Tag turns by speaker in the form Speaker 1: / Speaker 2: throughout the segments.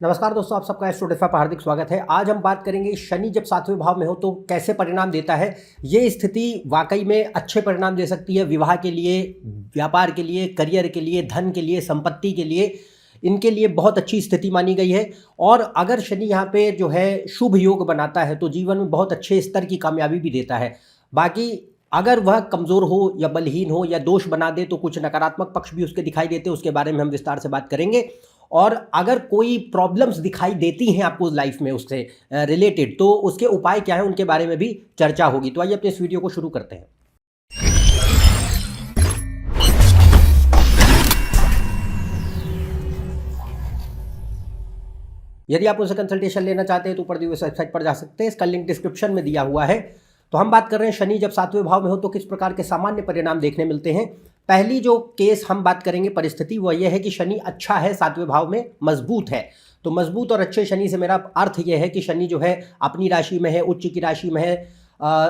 Speaker 1: नमस्कार दोस्तों, आप सबका एस्ट्रोडिफा पर हार्दिक स्वागत है। आज हम बात करेंगे शनि जब सातवें भाव में हो तो कैसे परिणाम देता है। ये स्थिति वाकई में अच्छे परिणाम दे सकती है विवाह के लिए, व्यापार के लिए, करियर के लिए, धन के लिए, संपत्ति के लिए। इनके लिए बहुत अच्छी स्थिति मानी गई है। और अगर शनि यहाँ पे जो है शुभ योग बनाता है तो जीवन में बहुत अच्छे स्तर की कामयाबी भी देता है। बाकी अगर वह कमज़ोर हो या बलहीन हो या दोष बना दे तो कुछ नकारात्मक पक्ष भी उसके दिखाई देते हैं, उसके बारे में हम विस्तार से बात करेंगे। और अगर कोई प्रॉब्लम्स दिखाई देती हैं आपको लाइफ में उससे रिलेटेड, तो उसके उपाय क्या है उनके बारे में भी चर्चा होगी। तो आइए अपने इस वीडियो को शुरू करते हैं। यदि आप उनसे कंसल्टेशन लेना चाहते हैं तो ऊपर दी हुई वेबसाइट पर जा सकते हैं, इसका लिंक डिस्क्रिप्शन में दिया हुआ है। तो हम बात कर रहे हैं शनि जब सातवें भाव में हो तो किस प्रकार के सामान्य परिणाम देखने मिलते हैं। पहली जो केस हम बात करेंगे परिस्थिति, वह यह है कि शनि अच्छा है, सातवें भाव में मजबूत है। तो मजबूत और अच्छे शनि से मेरा अर्थ यह है कि शनि जो है अपनी राशि में है, उच्च की राशि में है,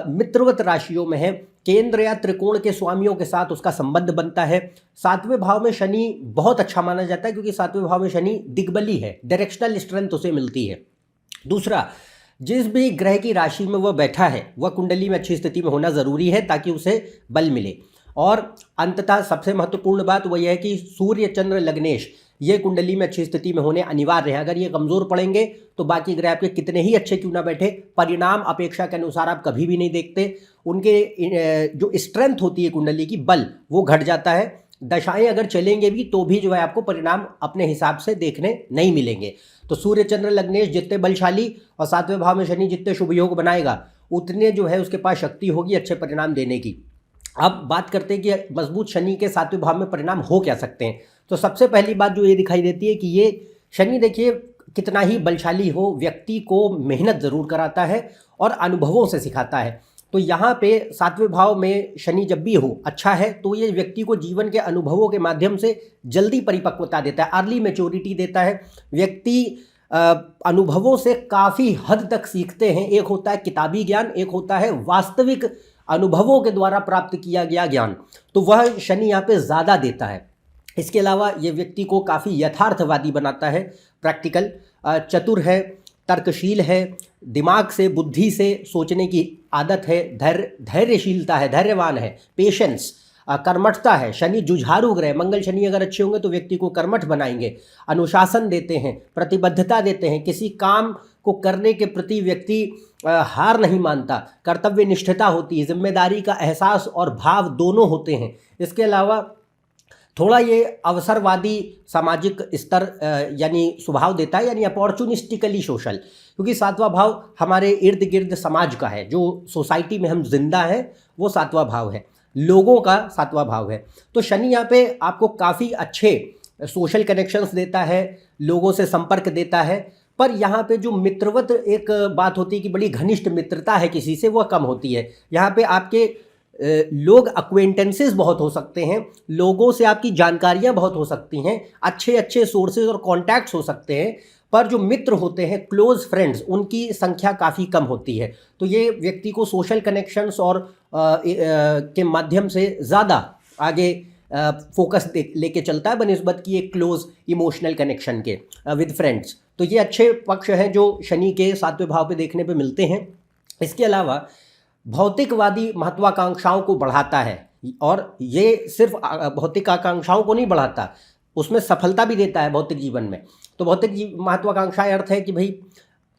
Speaker 1: मित्रवत राशियों में है, केंद्र या त्रिकोण के स्वामियों के साथ उसका संबंध बनता है। सातवें भाव में शनि बहुत अच्छा माना जाता है क्योंकि सातवें भाव में शनि दिग्बली है, डायरेक्शनल स्ट्रेंथ उसे मिलती है। दूसरा, जिस भी ग्रह की राशि में वह बैठा है वह कुंडली में अच्छी स्थिति में होना ज़रूरी है ताकि उसे बल मिले। और अंततः सबसे महत्वपूर्ण बात वह यह है कि सूर्य चंद्र लग्नेश ये कुंडली में अच्छी स्थिति में होने अनिवार्य है। अगर ये कमज़ोर पड़ेंगे तो बाकी ग्रह आपके कितने ही अच्छे क्यों ना बैठे, परिणाम अपेक्षा के अनुसार आप कभी भी नहीं देखते। उनके जो स्ट्रेंथ होती है कुंडली की, बल, वो घट जाता है। दशाएं अगर चलेंगे भी तो भी जो है आपको परिणाम अपने हिसाब से देखने नहीं मिलेंगे। तो सूर्य चंद्र लग्नेश जितने बलशाली और सातवें भाव में शनि जितने शुभ योग बनाएगा उतने जो है उसके पास शक्ति होगी अच्छे परिणाम देने की। अब बात करते हैं कि मजबूत शनि के सातवें भाव में परिणाम हो क्या सकते हैं। तो सबसे पहली बात जो ये दिखाई देती है कि ये शनि, देखिए, कितना ही बलशाली हो, व्यक्ति को मेहनत ज़रूर कराता है और अनुभवों से सिखाता है। तो यहाँ पे सातवें भाव में शनि जब भी हो अच्छा है तो ये व्यक्ति को जीवन के अनुभवों के माध्यम से जल्दी परिपक्वता देता है, अर्ली मैच्योरिटी देता है। व्यक्ति अनुभवों से काफ़ी हद तक सीखते हैं। एक होता है किताबी ज्ञान, एक होता है वास्तविक अनुभवों के द्वारा प्राप्त किया गया ज्ञान। तो वह शनि यहाँ पे ज़्यादा देता है। इसके अलावा ये व्यक्ति को काफ़ी यथार्थवादी बनाता है, प्रैक्टिकल, चतुर है, तर्कशील है, दिमाग से, बुद्धि से सोचने की आदत है, धैर्यशीलता है, धैर्यवान है, पेशेंस, कर्मठता है। शनि जुझारू ग्रह, मंगल शनि अगर अच्छे होंगे तो व्यक्ति को कर्मठ बनाएंगे, अनुशासन देते हैं, प्रतिबद्धता देते हैं, किसी काम को करने के प्रति व्यक्ति हार नहीं मानता, कर्तव्य निष्ठता होती है, जिम्मेदारी का एहसास और भाव दोनों होते हैं। इसके अलावा थोड़ा ये अवसरवादी सामाजिक स्तर यानी स्वभाव देता है, यानी अपॉर्चुनिस्टिकली सोशल, क्योंकि सातवां भाव हमारे इर्द गिर्द समाज का है, जो सोसाइटी में हम जिंदा हैं वो सातवां भाव है, लोगों का सातवां भाव है। तो शनि यहाँ पे आपको काफ़ी अच्छे सोशल कनेक्शंस देता है, लोगों से संपर्क देता है। पर यहाँ पे जो मित्रवत एक बात होती है कि बड़ी घनिष्ठ मित्रता है किसी से, वह कम होती है। यहाँ पे आपके लोग अक्वेंटेंसेस बहुत हो सकते हैं, लोगों से आपकी जानकारियाँ बहुत हो सकती हैं, अच्छे अच्छे सोर्सेज और कॉन्टैक्ट्स हो सकते हैं। पर जो मित्र होते हैं, क्लोज फ्रेंड्स, उनकी संख्या काफ़ी कम होती है। तो ये व्यक्ति को सोशल कनेक्शंस और के माध्यम से ज़्यादा आगे फोकस लेके चलता है बनिस्बत की एक क्लोज इमोशनल कनेक्शन के विद फ्रेंड्स। तो ये अच्छे पक्ष हैं जो शनि के सातवें भाव पे देखने पे मिलते हैं। इसके अलावा भौतिकवादी महत्वाकांक्षाओं को बढ़ाता है, और ये सिर्फ भौतिक आकांक्षाओं को नहीं बढ़ाता, उसमें सफलता भी देता है भौतिक जीवन में। तो भौतिक महत्वाकांक्षाएं अर्थ है कि भाई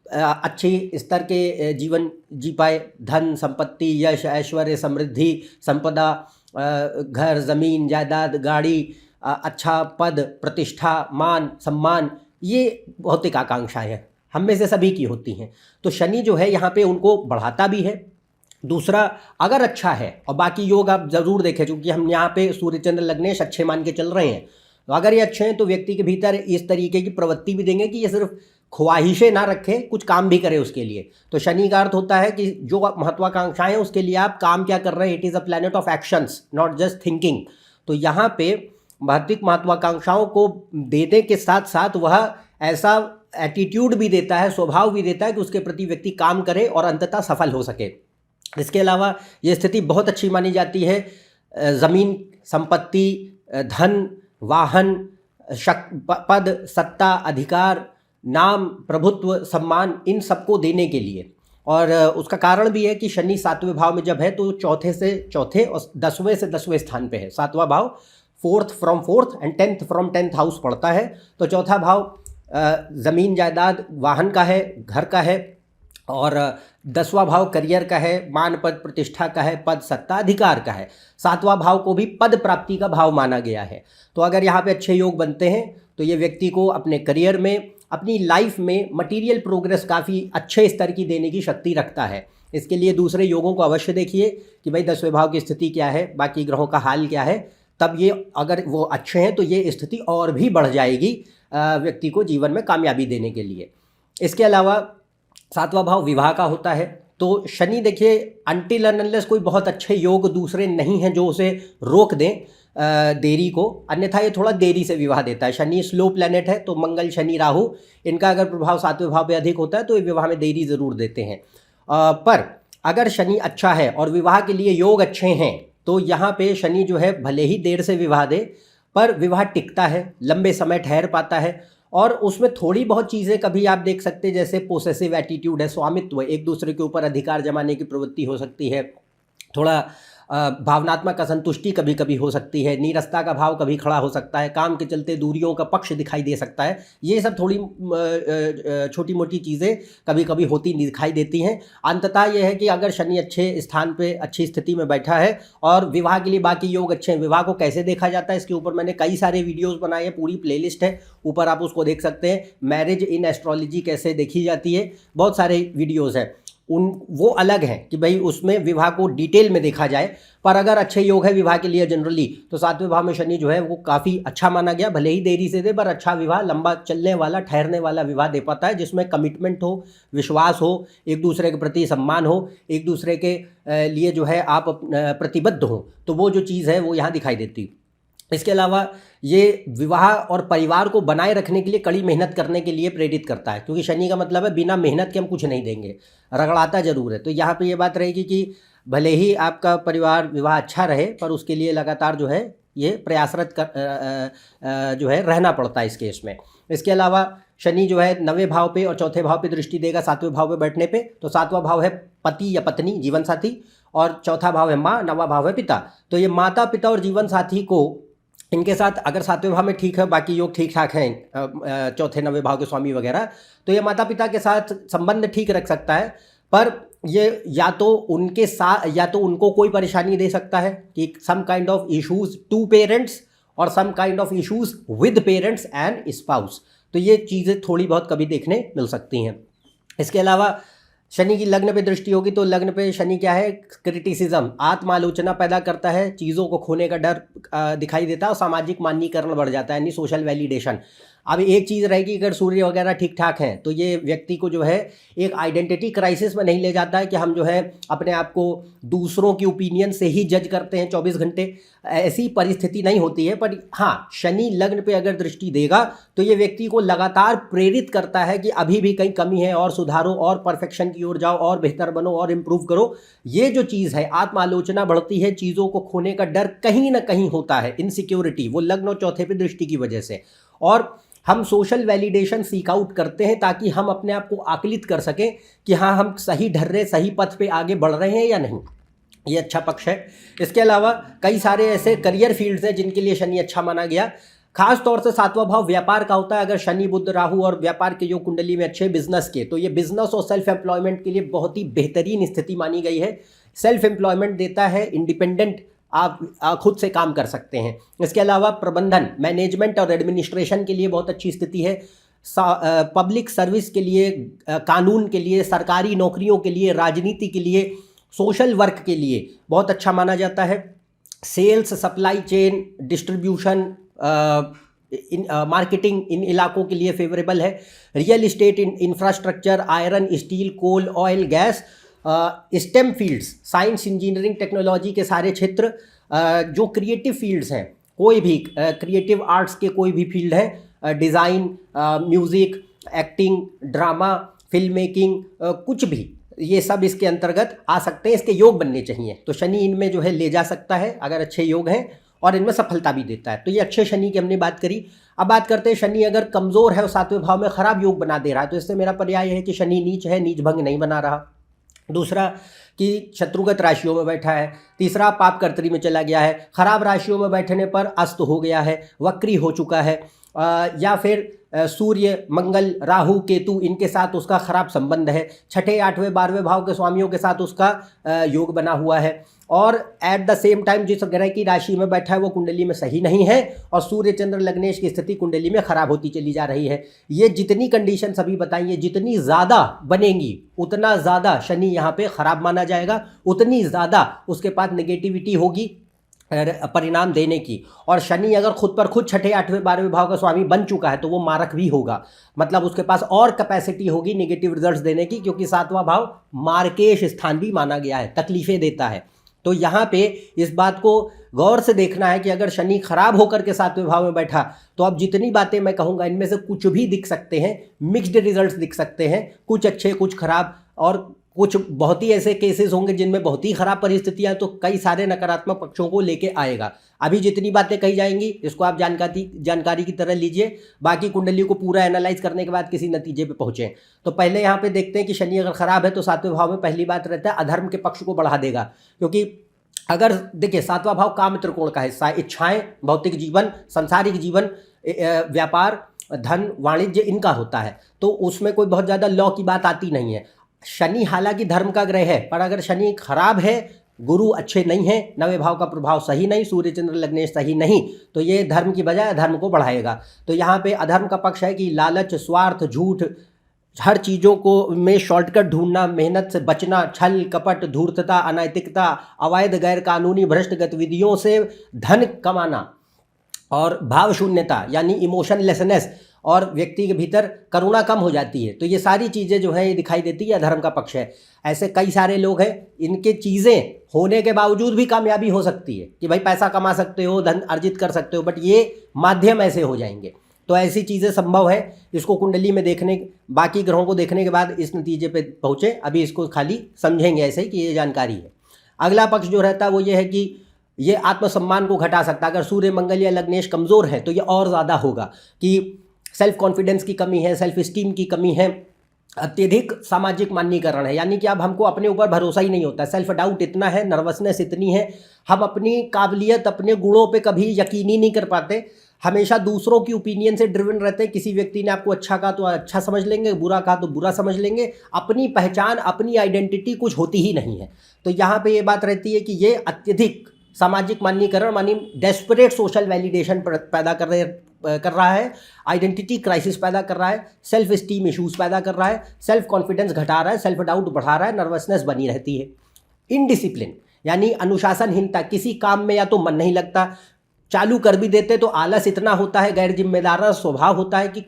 Speaker 1: अच्छी स्तर के जीवन जी पाए, धन संपत्ति, यश, ऐश्वर्य, समृद्धि, संपदा, घर, ज़मीन, जायदाद, गाड़ी, अच्छा पद, प्रतिष्ठा, मान, सम्मान, ये भौतिक आकांक्षाएं हैं, हम में से सभी की होती हैं। तो शनि जो है यहाँ पे उनको बढ़ाता भी है। दूसरा, अगर अच्छा है, और बाकी योग आप ज़रूर देखें क्योंकि हम यहाँ पे सूर्य चंद्र लग्नेश अच्छे मान के चल रहे हैं, तो अगर ये अच्छे हैं तो व्यक्ति के भीतर इस तरीके की प्रवृत्ति भी देंगे कि ये सिर्फ ख्वाहिशें ना रखे, कुछ काम भी करे उसके लिए। तो शनि का अर्थ होता है कि जो महत्वाकांक्षाएं हैं उसके लिए आप काम क्या कर रहे हैं, it is a planet of actions, not just thinking. तो यहाँ पे भौतिक महत्वाकांक्षाओं को देने के साथ साथ वह ऐसा एटीट्यूड भी देता है, स्वभाव भी देता है कि उसके प्रति व्यक्ति काम करे और अंततः सफल हो सके। इसके अलावा ये स्थिति बहुत अच्छी मानी जाती है ज़मीन, संपत्ति, धन, वाहन, पद, सत्ता, अधिकार, नाम, प्रभुत्व, सम्मान, इन सबको देने के लिए। और उसका कारण भी है कि शनि 7वें भाव में जब है तो चौथे से चौथे और 10वें से 10वें स्थान पे है। 7वां भाव 4th from 4th and 10th from 10th house पड़ता है। तो चौथा भाव ज़मीन जायदाद वाहन का है, घर का है। और 10वां भाव करियर का है, मान पद प्रतिष्ठा का है, पद सत्ता अधिकार का है। 7वां भाव को भी पद प्राप्ति का भाव माना गया है। तो अगर यहाँ पे अच्छे योग बनते हैं तो ये व्यक्ति को अपने करियर में, अपनी लाइफ में मटीरियल प्रोग्रेस काफ़ी अच्छे स्तर की देने की शक्ति रखता है। इसके लिए दूसरे योगों को अवश्य देखिए कि भाई 10वें भाव की स्थिति क्या है, बाकी ग्रहों का हाल क्या है। तब ये अगर वो अच्छे हैं तो ये स्थिति और भी बढ़ जाएगी व्यक्ति को जीवन में कामयाबी देने के लिए। इसके अलावा 7वां भाव विवाह का होता है। तो शनि देखिए अनटिल अनलेस कोई बहुत अच्छे योग दूसरे नहीं हैं जो उसे रोक दें देरी को, अन्यथा ये थोड़ा देरी से विवाह देता है। शनि स्लो प्लैनेट है तो मंगल, शनि, राहु, इनका अगर प्रभाव 7वें भाव पे अधिक होता है तो ये विवाह में देरी ज़रूर देते हैं। पर अगर शनि अच्छा है और विवाह के लिए योग अच्छे हैं तो यहाँ पे शनि जो है भले ही देर से विवाह दे पर विवाह टिकता है, लंबे समय ठहर पाता है। और उसमें थोड़ी बहुत चीज़ें कभी आप देख सकते हैं, जैसे पोसेसिव एटीट्यूड है, स्वामित्व, एक दूसरे के ऊपर अधिकार जमाने की प्रवृत्ति हो सकती है, थोड़ा भावनात्मक असंतुष्टि कभी कभी हो सकती है, नीरसता का भाव कभी खड़ा हो सकता है, काम के चलते दूरियों का पक्ष दिखाई दे सकता है। ये सब थोड़ी छोटी मोटी चीज़ें कभी कभी होती दिखाई देती हैं। अंततः यह है कि अगर शनि अच्छे स्थान पे, अच्छी स्थिति में बैठा है और विवाह के लिए बाकी योग अच्छे हैं। विवाह को कैसे देखा जाता है इसके ऊपर मैंने कई सारे वीडियोज़ बनाए हैं, पूरी प्लेलिस्ट है, ऊपर आप उसको देख सकते हैं। मैरिज इन एस्ट्रोलॉजी कैसे देखी जाती है, बहुत सारे वीडियोज़ हैं, वो अलग हैं कि भाई उसमें विवाह को डिटेल में देखा जाए। पर अगर अच्छे योग है विवाह के लिए जनरली तो 7वें भाव में शनि जो है वो काफ़ी अच्छा माना गया, भले ही देरी से दे पर अच्छा विवाह, लंबा चलने वाला, ठहरने वाला विवाह दे पाता है, जिसमें कमिटमेंट हो, विश्वास हो, एक दूसरे के प्रति सम्मान हो, एक दूसरे के लिए जो है आप प्रतिबद्ध हो। तो वो जो चीज़ है वो यहाँ दिखाई देती। इसके अलावा ये विवाह और परिवार को बनाए रखने के लिए कड़ी मेहनत करने के लिए प्रेरित करता है, क्योंकि शनि का मतलब है बिना मेहनत के हम कुछ नहीं देंगे, रगड़ाता जरूर है। तो यहाँ पे ये बात रहेगी कि भले ही आपका परिवार विवाह अच्छा रहे पर उसके लिए लगातार जो है ये प्रयासरत जो है रहना पड़ता है इस केस में। इसके अलावा शनि जो है 9वें भाव पे और चौथे भाव पे दृष्टि देगा 7वें भाव पे बैठने पे। तो 7वां भाव है पति या पत्नी, जीवन साथी, और चौथा भाव है माँ, 9वां भाव है पिता। तो ये माता पिता और जीवन साथी को, इनके साथ अगर 7वें भाव में ठीक है, बाकी योग ठीक ठाक हैं, चौथे 9वें भाव के स्वामी वगैरह, तो ये माता पिता के साथ संबंध ठीक रख सकता है। पर ये या तो उनके साथ, या तो उनको कोई परेशानी दे सकता है कि some kind of issues to parents और some kind of issues with parents and spouse. तो ये चीज़ें थोड़ी बहुत कभी देखने मिल सकती हैं। इसके अलावा शनि की लग्न पे दृष्टि होगी तो लग्न पे शनि क्या है, क्रिटिसिज्म, आत्मालोचना पैदा करता है, चीज़ों को खोने का डर दिखाई देता है और सामाजिक मान्यीकरण बढ़ जाता है, यानी सोशल वैलिडेशन। अब एक चीज़ रहेगी, अगर सूर्य वगैरह ठीक ठाक हैं तो ये व्यक्ति को जो है एक आइडेंटिटी क्राइसिस में नहीं ले जाता है कि हम जो है अपने आप को दूसरों की ओपिनियन से ही जज करते हैं 24 घंटे, ऐसी परिस्थिति नहीं होती है। पर हाँ, शनि लग्न पे अगर दृष्टि देगा तो ये व्यक्ति को लगातार प्रेरित करता है कि अभी भी कहीं कमी है और सुधारो और परफेक्शन की ओर जाओ और बेहतर बनो और इम्प्रूव करो। ये जो चीज़ है, आत्मालोचना बढ़ती है, चीज़ों को खोने का डर कहीं ना कहीं होता है, इनसिक्योरिटी, वो लग्न और चौथे पे दृष्टि की वजह से। और हम सोशल वैलिडेशन सीक आउट करते हैं ताकि हम अपने आप को आकलित कर सकें कि हाँ हम सही ढर्रे, सही पथ पे आगे बढ़ रहे हैं या नहीं। ये अच्छा पक्ष है। इसके अलावा कई सारे ऐसे करियर फील्ड्स हैं जिनके लिए शनि अच्छा माना गया। खास तौर से 7वां भाव व्यापार का होता है। अगर शनि, बुध, राहु और व्यापार के जो कुंडली में अच्छे बिजनेस के, तो ये बिजनेस और सेल्फ एम्प्लॉयमेंट के लिए बहुत ही बेहतरीन स्थिति मानी गई है। सेल्फ एम्प्लॉयमेंट देता है, इंडिपेंडेंट आप खुद से काम कर सकते हैं। इसके अलावा प्रबंधन, मैनेजमेंट और एडमिनिस्ट्रेशन के लिए बहुत अच्छी स्थिति है। पब्लिक सर्विस के लिए, कानून के लिए, सरकारी नौकरियों के लिए, राजनीति के लिए, सोशल वर्क के लिए बहुत अच्छा माना जाता है। Sales, supply chain, distribution, marketing, इन इलाकों के लिए फेवरेबल है। Real estate, infrastructure, iron, steel, coal, oil, gas, STEM fields, science, engineering, technology के सारे क्षेत्र, जो क्रिएटिव फील्ड्स हैं, कोई भी क्रिएटिव आर्ट्स के कोई भी फील्ड है, design, music, acting, drama, film making, कुछ भी, ये सब इसके अंतर्गत आ सकते हैं। इसके योग बनने चाहिए, तो शनि इनमें जो है ले जा सकता है अगर अच्छे योग हैं। और इनमें सफलता भी देता है। तो ये अच्छे शनि की हमने बात करी। अब बात करते हैं शनि अगर कमज़ोर है और 7वें भाव में खराब योग बना दे रहा है, तो इससे मेरा पर्याय है कि शनि नीच है, नीच भंग नहीं बना रहा। दूसरा कि शत्रुगत राशियों में बैठा है। तीसरा पाप कर्तरी में चला गया है। खराब राशियों में बैठने पर अस्त हो गया है, वक्री हो चुका है, या फिर सूर्य मंगल राहु केतु इनके साथ उसका खराब संबंध है। छठे 8वें 12वें भाव के स्वामियों के साथ उसका योग बना हुआ है, और एट द सेम टाइम जिस ग्रह की राशि में बैठा है वो कुंडली में सही नहीं है, और सूर्य चंद्र लग्नेश की स्थिति कुंडली में खराब होती चली जा रही है। ये जितनी कंडीशन सभी बताइए, जितनी ज़्यादा बनेंगी उतना ज़्यादा शनि यहाँ पे खराब माना जाएगा, उतनी ज़्यादा उसके पास नेगेटिविटी होगी परिणाम देने की। और शनि अगर खुद पर खुद छठे 8वें 12वें भाव का स्वामी बन चुका है तो वो मारक भी होगा, मतलब उसके पास और कैपेसिटी होगी नेगेटिव रिजल्ट्स देने की, क्योंकि 7वां भाव मार्केश स्थान भी माना गया है, तकलीफें देता है। तो यहाँ पे इस बात को गौर से देखना है कि अगर शनि खराब होकर के 7वें भाव में बैठा तो अब जितनी बातें मैं कहूँगा इनमें से कुछ भी दिख सकते हैं, मिक्स्ड रिजल्ट्स दिख सकते हैं, कुछ अच्छे कुछ खराब, और कुछ बहुत ही ऐसे केसेस होंगे जिनमें बहुत ही खराब परिस्थितियां, तो कई सारे नकारात्मक पक्षों को लेके आएगा। अभी जितनी बातें कही जाएंगी इसको आप जानकारी की तरह लीजिए, बाकी कुंडली को पूरा एनालाइज करने के बाद किसी नतीजे पे पहुंचे। तो पहले यहाँ पे देखते हैं कि शनि अगर खराब है तो 7वें भाव में पहली बात रहता है अधर्म के पक्ष को बढ़ा देगा, क्योंकि अगर देखिए 7वां भाव काम त्रिकोण का है, इच्छाएं, भौतिक जीवन, सांसारिक जीवन, व्यापार, धन, वाणिज्य इनका होता है, तो उसमें कोई बहुत ज़्यादा लॉ की बात आती नहीं है। शनि हालांकि धर्म का ग्रह है, पर अगर शनि खराब है, गुरु अच्छे नहीं है, 9वें भाव का प्रभाव सही नहीं, सूर्य चंद्र लग्नेश सही नहीं, तो ये धर्म की बजाय अधर्म को बढ़ाएगा। तो यहाँ पे अधर्म का पक्ष है कि लालच, स्वार्थ, झूठ, हर चीज़ों को में शॉर्टकट ढूंढना, मेहनत से बचना, छल कपट, धूर्तता, अनैतिकता, अवैध गैर कानूनी भ्रष्ट गतिविधियों से धन कमाना, और भाव शून्यता यानी इमोशनलेसनेस, और व्यक्ति के भीतर करुणा कम हो जाती है। तो ये सारी चीज़ें जो है ये दिखाई देती है, अधर्म का पक्ष है। ऐसे कई सारे लोग हैं, इनके चीज़ें होने के बावजूद भी कामयाबी हो सकती है कि भाई पैसा कमा सकते हो, धन अर्जित कर सकते हो, बट ये माध्यम ऐसे हो जाएंगे। तो ऐसी चीज़ें संभव है। इसको कुंडली में देखने, बाकी ग्रहों को देखने के बाद इस नतीजे पे पहुँचे। अभी इसको खाली समझेंगे ऐसे ही कि ये जानकारी है। अगला पक्ष जो रहता है वो ये है कि ये आत्मसम्मान को घटा सकता है। अगर सूर्य मंगल या लग्नेश कमज़ोर है तो ये और ज़्यादा होगा कि सेल्फ कॉन्फिडेंस की कमी है, सेल्फ इस्टीम की कमी है, अत्यधिक सामाजिक मान्यीकरण है, यानी कि अब हमको अपने ऊपर भरोसा ही नहीं होता, सेल्फ डाउट इतना है, नर्वसनेस इतनी है, हम अपनी काबिलियत, अपने गुणों पे कभी यकीन ही नहीं कर पाते, हमेशा दूसरों की ओपिनियन से ड्रिवन रहते हैं। किसी व्यक्ति ने आपको अच्छा कहा तो अच्छा समझ लेंगे, बुरा कहा तो बुरा समझ लेंगे, अपनी पहचान, अपनी आइडेंटिटी कुछ होती ही नहीं है। तो यहाँ पे ये बात रहती है कि ये अत्यधिक सामाजिक मान्यीकरण मानी डेस्परेट सोशल वैलिडेशन पैदा कर रहा है, आइडेंटिटी क्राइसिस पैदा कर रहा है, सेल्फ स्टीम इश्यूज पैदा कर रहा है, सेल्फ कॉन्फिडेंस घटा रहा है, सेल्फ डाउट बढ़ा रहा है, नर्वसनेस बनी रहती है। इनडिसिप्लिन यानी अनुशासनहीनता, किसी काम में या तो मन नहीं लगता, चालू कर भी देते तो आलस इतना होता है, गैर जिम्मेदार स्वभाव होता है कि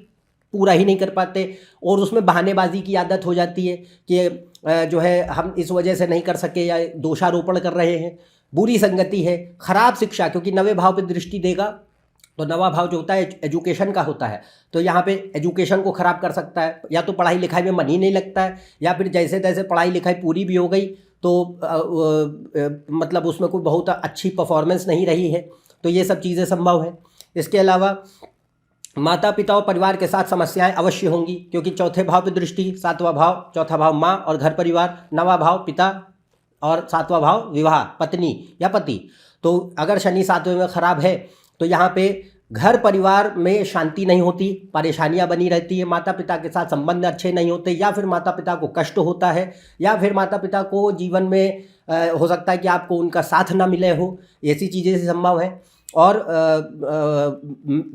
Speaker 1: पूरा ही नहीं कर पाते, और उसमें बहानेबाजी की आदत हो जाती है कि जो है हम इस वजह से नहीं कर सके या दोषारोपण कर रहे हैं। बुरी संगति है, खराब शिक्षा, क्योंकि 9वें भाव पे दृष्टि देगा, तो 9वां भाव जो होता है एजुकेशन का होता है, तो यहाँ पे एजुकेशन को ख़राब कर सकता है। या तो पढ़ाई लिखाई में मन ही नहीं लगता है, या फिर जैसे तैसे पढ़ाई लिखाई पूरी भी हो गई तो मतलब उसमें कोई बहुत अच्छी परफॉर्मेंस नहीं रही है, तो ये सब चीज़ें संभव है। इसके अलावा माता पिता और परिवार के साथ समस्याएं अवश्य होंगी, क्योंकि चौथे भाव पे दृष्टि, 7वां भाव, चौथा भाव माँ और घर परिवार, 9वां भाव पिता और 7वां भाव विवाह, पत्नी या पति। तो अगर शनि 7वें में खराब है तो यहाँ पे घर परिवार में शांति नहीं होती, परेशानियां बनी रहती है, माता पिता के साथ संबंध अच्छे नहीं होते, या फिर माता पिता को कष्ट होता है, या फिर माता पिता को जीवन में हो सकता है कि आपको उनका साथ ना मिले हो, ऐसी चीज़ें से संभव है। और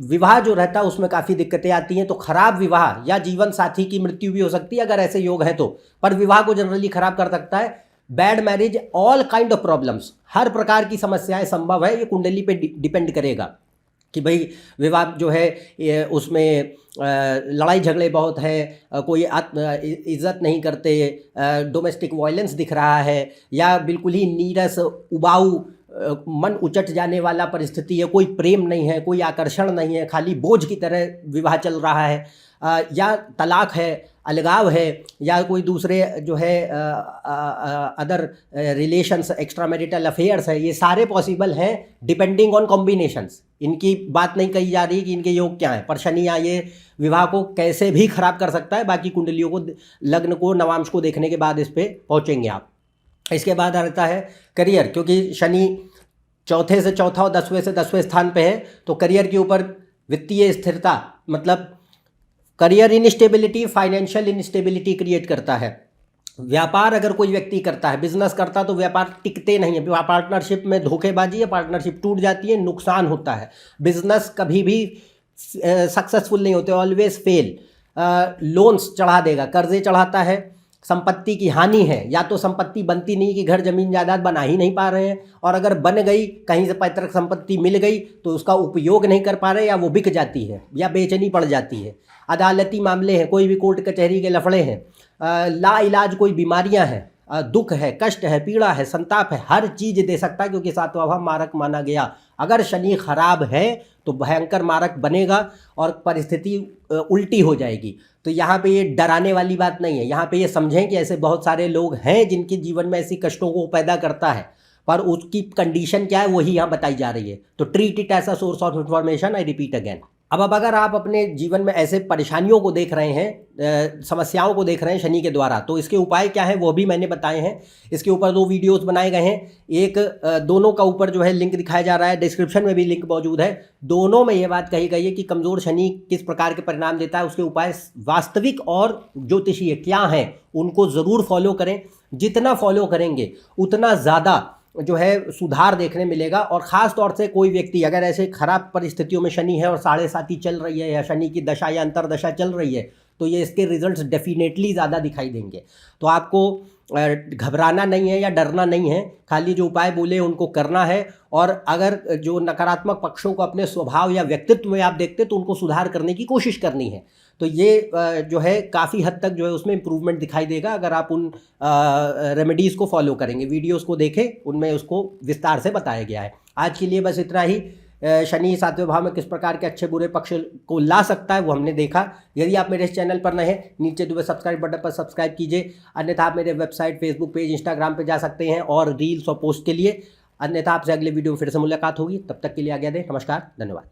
Speaker 1: विवाह जो रहता है उसमें काफ़ी दिक्कतें आती हैं, तो खराब विवाह या जीवन साथी की मृत्यु भी हो सकती है अगर ऐसे योग है तो, पर विवाह को जनरली खराब कर सकता है। Bad marriage, all kind of problems, हर प्रकार की समस्याएं संभव है। ये कुंडली पे डिपेंड करेगा कि भाई विवाह जो है उसमें लड़ाई झगड़े बहुत है, कोई इज्जत नहीं करते, डोमेस्टिक वायलेंस दिख रहा है, या बिल्कुल ही नीरस उबाऊ मन उचट जाने वाला परिस्थिति है, कोई प्रेम नहीं है, कोई आकर्षण नहीं है, खाली बोझ की तरह विवाह चल रहा है, या तलाक है, अलगाव है, या कोई दूसरे जो है other relations, extra marital affairs है, ये सारे पॉसिबल हैं डिपेंडिंग ऑन कॉम्बिनेशंस। इनकी बात नहीं कही जा रही कि इनके योग क्या हैं, पर शनि यहाँ ये विवाह को कैसे भी खराब कर सकता है। बाकी कुंडलियों को, लग्न को, नवांश को देखने के बाद इस पर पहुँचेंगे आप। इसके बाद आता है करियर, क्योंकि शनि चौथे से चौथा और 10वें से 10वें स्थान पे है, तो करियर के ऊपर वित्तीय स्थिरता, मतलब career instability, financial instability create करता है। व्यापार अगर कोई व्यक्ति करता है, बिजनेस करता है, तो व्यापार टिकते नहीं है। पार्टनरशिप में धोखेबाजी है, पार्टनरशिप टूट जाती है, नुकसान होता है। बिजनेस कभी भी सक्सेसफुल नहीं होते, ऑलवेज फेल। लोन्स चढ़ा देगा, कर्जे चढ़ाता है, संपत्ति की हानि है, या तो संपत्ति बनती नहीं कि घर जमीन जायदाद बना ही नहीं पा रहे हैं, और अगर बन गई, कहीं से पैतृक संपत्ति मिल गई तो उसका उपयोग नहीं कर पा रहे, या वो बिक जाती है या बेचनी पड़ जाती है। अदालती मामले हैं, कोई भी कोर्ट कचहरी के लफड़े हैं, ला इलाज कोई बीमारियां हैं, दुख है, कष्ट है, पीड़ा है, संताप है, हर चीज़ दे सकता है, क्योंकि सातवां भाव मारक माना गया। अगर शनि खराब है तो भयंकर मारक बनेगा और परिस्थिति उल्टी हो जाएगी। तो यहाँ पे ये डराने वाली बात नहीं है। यहाँ पे ये समझें कि ऐसे बहुत सारे लोग हैं जिनके जीवन में ऐसी कष्टों को पैदा करता है, पर उसकी कंडीशन क्या है वही यहाँ बताई जा रही है। तो treat it as a source of information, I repeat again. अब अगर आप अपने जीवन में ऐसे परेशानियों को देख रहे हैं, समस्याओं को देख रहे हैं शनि के द्वारा, तो इसके उपाय क्या है वो भी मैंने बताए हैं। इसके ऊपर 2 वीडियोस बनाए गए हैं। एक दोनों का ऊपर जो है लिंक दिखाया जा रहा है, डिस्क्रिप्शन में भी लिंक मौजूद है। दोनों में ये बात कही गई है कि कमज़ोर शनि किस प्रकार के परिणाम देता है, उसके उपाय वास्तविक और ज्योतिषीय क्या हैं उनको ज़रूर फॉलो करें। जितना फॉलो करेंगे उतना ज़्यादा जो है सुधार देखने मिलेगा। और ख़ास तौर से कोई व्यक्ति अगर ऐसे खराब परिस्थितियों में शनि है और 7.5 चल रही है, या शनि की दशा या अंतरदशा चल रही है, तो ये इसके रिजल्ट्स डेफिनेटली ज़्यादा दिखाई देंगे। तो आपको घबराना नहीं है या डरना नहीं है, खाली जो उपाय बोले उनको करना है। और अगर जो नकारात्मक पक्षों को अपने स्वभाव या व्यक्तित्व में आप देखते तो उनको सुधार करने की कोशिश करनी है। तो ये जो है काफ़ी हद तक जो है उसमें इम्प्रूवमेंट दिखाई देगा अगर आप उन रेमेडीज़ को फॉलो करेंगे। वीडियोस को देखें, उनमें उसको विस्तार से बताया गया है। आज के लिए बस इतना ही। शनि 7वें भाव में किस प्रकार के अच्छे बुरे पक्ष को ला सकता है वो हमने देखा। यदि आप मेरे इस चैनल पर नए हैं, नीचे दिए सब्सक्राइब बटन पर सब्सक्राइब कीजिए। अन्यथा आप मेरे वेबसाइट, फेसबुक पेज, इंस्टाग्राम पे जा सकते हैं और रील्स और पोस्ट के लिए। अन्यथा आपसे अगले वीडियो में फिर से मुलाकात होगी। तब तक के लिए आज्ञा दें। नमस्कार, धन्यवाद।